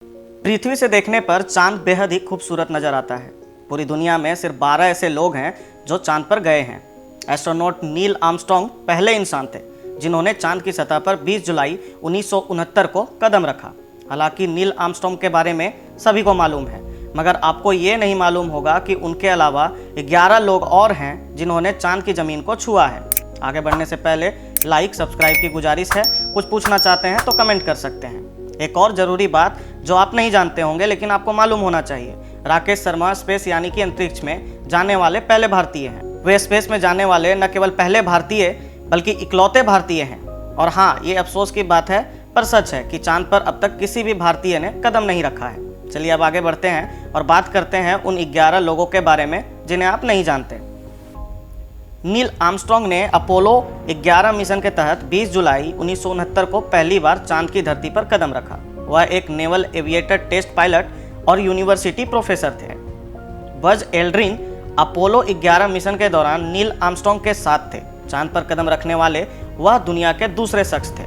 पृथ्वी से देखने पर चांद बेहद ही खूबसूरत नजर आता है। पूरी दुनिया में सिर्फ 12 ऐसे लोग हैं जो चांद पर गए हैं। एस्ट्रोनॉट नील आर्मस्ट्रॉन्ग पहले इंसान थे जिन्होंने चांद की सतह पर 20 जुलाई 1969 को कदम रखा। हालांकि नील आर्मस्ट्रॉन्ग के बारे में सभी को मालूम है, मगर आपको ये नहीं मालूम होगा कि उनके अलावा 11 लोग और हैं जिन्होंने चांद की ज़मीन को छुआ है। आगे बढ़ने से पहले लाइक सब्सक्राइब की गुजारिश है। कुछ पूछना चाहते हैं तो कमेंट कर सकते हैं। एक और ज़रूरी बात जो आप नहीं जानते होंगे लेकिन आपको मालूम होना चाहिए, राकेश शर्मा स्पेस यानी कि अंतरिक्ष में जाने वाले पहले भारतीय हैं। वे स्पेस में जाने वाले न केवल पहले भारतीय बल्कि इकलौते भारतीय हैं। और हाँ, ये अफसोस की बात है पर सच है कि चांद पर अब तक किसी भी भारतीय ने कदम नहीं रखा है। चलिए अब आगे बढ़ते हैं और बात करते हैं उन 11 लोगों के बारे में जिन्हें आप नहीं जानते। नील आर्मस्ट्रॉन्ग ने अपोलो 11 मिशन के तहत 20 जुलाई 1969 को पहली बार चांद की धरती पर कदम रखा। वह एक नेवल एविएटर टेस्ट पायलट और यूनिवर्सिटी प्रोफेसर थे। बज एल्ड्रिन अपोलो 11 मिशन के दौरान नील आर्मस्ट्रॉन्ग के साथ थे। चांद पर कदम रखने वाले वह दुनिया के दूसरे शख्स थे।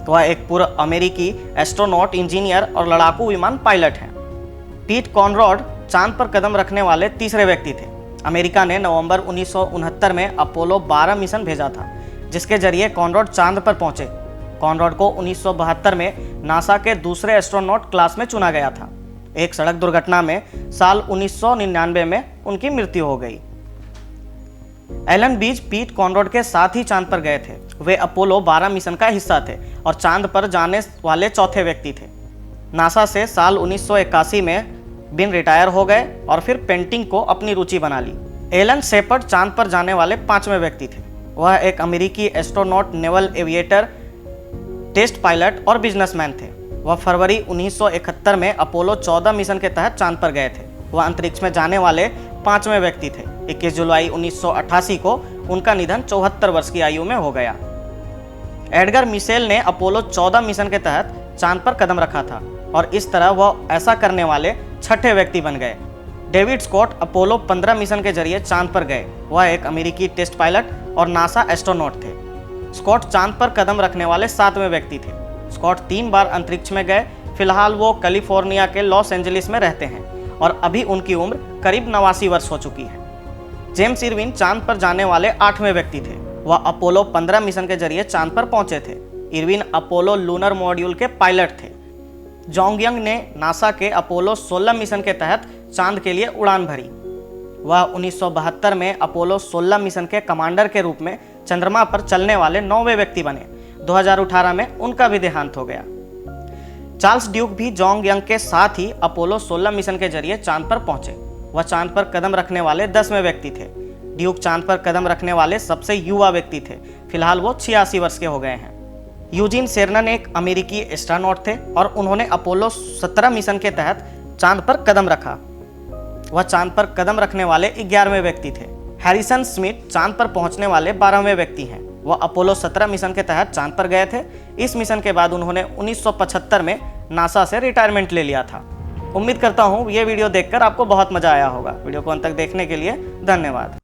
वह एक पूर्व अमेरिकी एस्ट्रोनॉट, इंजीनियर और लड़ाकू विमान पायलट हैं। पीट कॉनरॉड चांद पर कदम रखने वाले तीसरे व्यक्ति थे। अमेरिका ने नवंबर 1969 में अपोलो 12 मिशन भेजा था, जिसके जरिए कॉनरॉड चांद पर पहुंचे। कॉनरॉड को 1972 में नासा के दूसरे एस्ट्रोनॉट क्लास में चुना गया था। एक सड़क दुर्घटना में साल 1999 में उनकी मृत्यु हो गई। एलन बीज पीट कॉनरॉड के साथ ही चांद पर गए थे। वे अपोलो 12 मिशन का हिस्सा थे और चांद पर जाने वाले चौथे व्यक्ति थे। नासा से साल 1981 में बिन रिटायर हो गए और फिर पेंटिंग को अपनी रुचि बना ली। एलन शेपर्ड चांद पर जाने वाले 5वें व्यक्ति थे। वह एक अमेरिकी astronaut, naval aviator, test pilot और बिजनेसमैन थे। वह फरवरी 1971 में अपोलो 14 मिशन के तहत चांद पर गए थे। वह अंतरिक्ष में जाने वाले 5वें व्यक्ति थे। 21 जुलाई 1988 को उनका निधन 74 वर्ष की आयु में हो गया। एडगर मिशेल ने अपोलो 14 मिशन के तहत चांद पर कदम रखा था और इस तरह वह ऐसा करने वाले 6ठे व्यक्ति बन गए। डेविड स्कॉट अपोलो 15 मिशन के जरिए चांद पर गए। वह एक अमेरिकी टेस्ट पायलट और नासा एस्ट्रोनॉट थे। स्कॉट चांद पर कदम रखने वाले 7वें व्यक्ति थे। स्कॉट 3 बार अंतरिक्ष में गए। फिलहाल वो कैलिफोर्निया के लॉस एंजलिस में रहते हैं और अभी उनकी उम्र करीब 89 वर्ष हो चुकी है। जेम्स इरविन चांद पर जाने वाले 8वें व्यक्ति थे। वह अपोलो 15 मिशन के जरिए चांद पर पहुंचे थे। इरविन अपोलो लूनर मॉड्यूल के पायलट थे। जोंग यंग ने नासा के अपोलो 16 मिशन के तहत चांद के लिए उड़ान भरी। वह 1972 में अपोलो 16 मिशन के कमांडर के रूप में चंद्रमा पर चलने वाले 9वें व्यक्ति बने। 2018 में उनका भी देहांत हो गया। चार्ल्स ड्यूक भी जोंग यंग के साथ ही अपोलो 16 मिशन के जरिए चांद पर पहुंचे। वह चांद पर कदम रखने वाले 10वें व्यक्ति थे। ड्यूक चांद पर कदम रखने वाले सबसे युवा व्यक्ति थे। फिलहाल वो 86 वर्ष के हो गए हैं। यूजीन सेरनन एक अमेरिकी एस्ट्रोनॉट थे और उन्होंने अपोलो 17 मिशन के तहत चांद पर कदम रखा। वह चांद पर कदम रखने वाले 11वें व्यक्ति थे। हैरिसन स्मिथ चांद पर पहुंचने वाले 12वें व्यक्ति हैं। वह अपोलो 17 मिशन के तहत चांद पर गए थे। इस मिशन के बाद उन्होंने 1975 में नासा से रिटायरमेंट ले लिया था। उम्मीद करता हूँ ये वीडियो देखकर आपको बहुत मजा आया होगा। वीडियो को अंत तक देखने के लिए धन्यवाद।